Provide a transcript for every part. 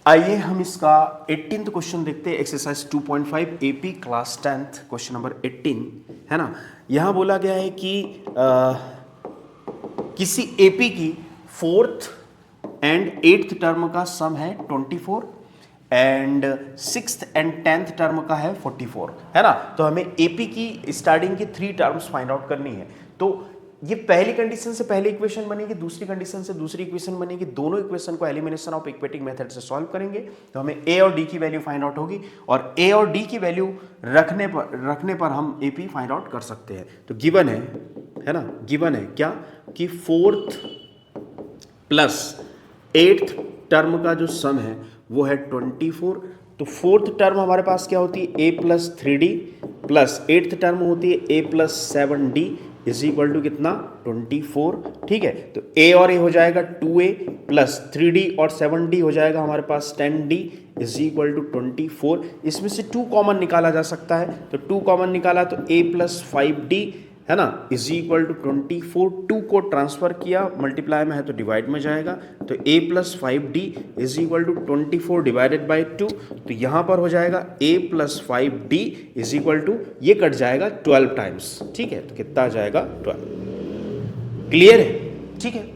आइए हम इसका 18th क्वेश्चन देखते हैं। Exercise 2.5 AP class 10th question number 18 है ना। यहाँ बोला गया है कि किसी एपी की 4th एंड 8th टर्म का सम है 24 and 6th and 10th term का है 44 है ना। तो हमें एपी की स्टार्टिंग की 3 टर्म्स फाइंड आउट करनी है। तो ये पहली कंडीशन से पहली इक्वेशन बनेगी, दूसरी कंडीशन से दूसरी इक्वेशन बनेगी। दोनों इक्वेशन को एलिमिनेशन ऑफ इक्वेटिक मेथड से सॉल्व करेंगे तो हमें ए और डी की वैल्यू फाइंड आउट होगी और ए और डी की वैल्यू रखने पर हम एपी फाइंड आउट कर सकते हैं। तो गिवन है ना, गिवन है क्या कि 4th प्लस 8th टर्म का जो सम है वो है 24। तो 4th टर्म हमारे पास क्या होती है, a plus 3d plus 8th term होती है a plus 7d is equal to कितना 24। ठीक है, तो a और a हो जाएगा 2a प्लस 3d और 7d हो जाएगा हमारे पास 10d इज इक्वल टू 24। इसमें से 2 कॉमन निकाला जा सकता है, तो 2 कॉमन निकाला तो a प्लस 5d है ना इज इक्वल टू 24। 2 को ट्रांसफर किया, मल्टीप्लाई में है तो डिवाइड में जाएगा, तो a plus 5d is equal to 24 divided by 2। तो यहाँ पर हो जाएगा a plus 5d is equal to, ये कट जाएगा 12 टाइम्स। ठीक है, तो कितना आ जाएगा 12। क्लियर है, ठीक है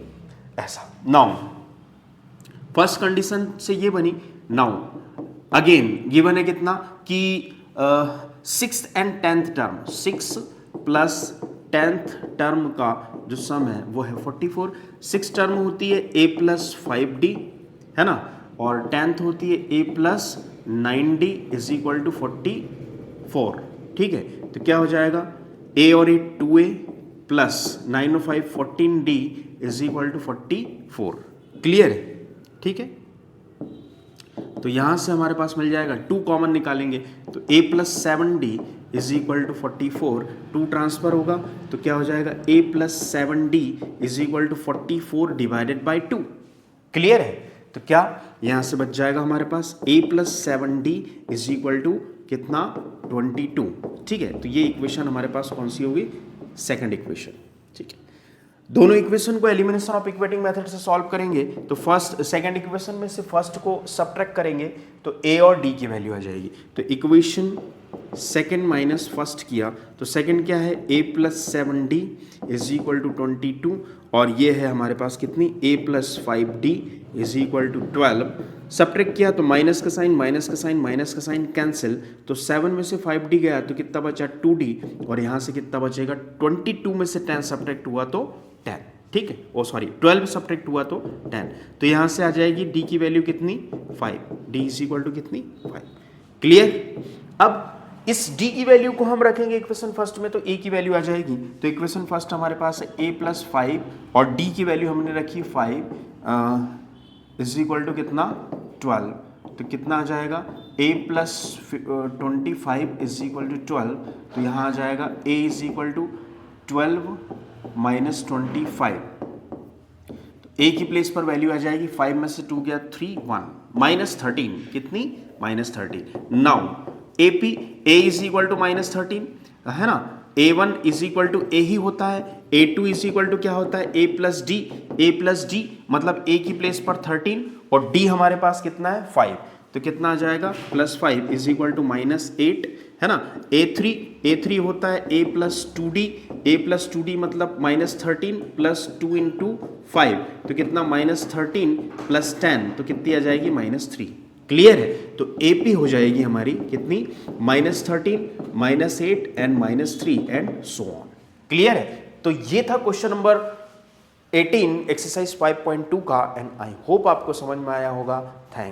ऐसा। नाउ फर्स्ट कंडीशन से ये बनी। नाउ अगेन गिवन है कितना कि 6th and 10th term, 6 plus 10th term का जो सम है वो है 44। 6 टर्म होती है a प्लस 5d है ना, और 10th होती है a plus 9d is equal to 44। ठीक है, तो क्या हो जाएगा a और a 2a प्लस 9 और 5 14d is equal to 44। Clear है, ठीक है। तो यहां से हमारे पास मिल जाएगा 2 कॉमन निकालेंगे तो a plus 7d is equal to 44। 2 transfer होगा तो क्या हो जाएगा a plus 7d is equal to 44 divided by 2। Clear है, तो क्या यहां से बच जाएगा हमारे पास a plus 7d is equal to कितना 22। ठीक है, तो ये इक्वेशन हमारे पास कौन सी होगी, सेकंड इक्वेशन। ठीक है, दोनों इक्वेशन को एलिमिनेशन ऑफ इक्वेटिंग मेथड से सॉल्व करेंगे तो फर्स्ट सेकंड इक्वेशन में से फर्स्ट को सब्ट्रैक्ट करेंगे तो a और d की वैल्यू आ जाएगी। तो इक्वेशन सेकंड माइनस फर्स्ट किया तो सेकंड क्या है a plus 7d is equal to 22 और ये है हमारे पास कितनी a plus 5d is equal to 12। Subtract किया तो माइनस का साइन माइनस का साइन माइनस का साइन कैंसिल, तो 7 में से 5d गया तो कितना बचा 2d और यहाँ से कितना बचेगा 22 में से 10 सब्ट्रैक्ट हुआ तो 10। ठीक है, ओ सॉरी 12 सब्ट्रैक्ट हुआ तो 10। तो यहाँ से आ जाएगी d की वैल्यू कितनी 5, d इज इक्वल टू कितनी 5। क्लियर। अब इस d की वैल्यू को हम रखेंगे इक्वेशन फर्स्ट में तो a की वैल्यू आ जाएगी। तो इक्वेशन फर्स्ट हमारे पास है a प्लस 5 और d की वैल्यू हमने रखी 5 इज इक्वल टू कितना 12। तो कितना आ जाएगा a plus 25 is equal to 12। तो यहाँ आ जाएगा a is equal to 12 minus 25। तो a की प्लेस पर वैल्यू आ जाएगी 5 में से 2 गया 3 1 माइनस 13 कितनी minus 13। Now AP a is equal to minus 13 है ना, a1 is equal to a ही होता है, a2 इज इक्वल टू क्या होता है a प्लस d मतलब a की प्लेस पर 13 और d हमारे पास कितना है 5। तो कितना आ जाएगा plus 5 is equal to minus 8 है ना। a3 होता है a प्लस 2d मतलब माइनस 13 प्लस 2 इंटू 5 तो कितना माइनस 13 प्लस 10 तो कितनी आ जाएगी माइनस 3। क्लियर है, तो AP हो जाएगी हमारी कितनी minus 13 minus 8 and minus 3 and so on. Clear है, तो ये था क्वेश्चन नंबर 18 एक्सरसाइज 5.2 का एंड आई होप आपको समझ में आया होगा। थैंक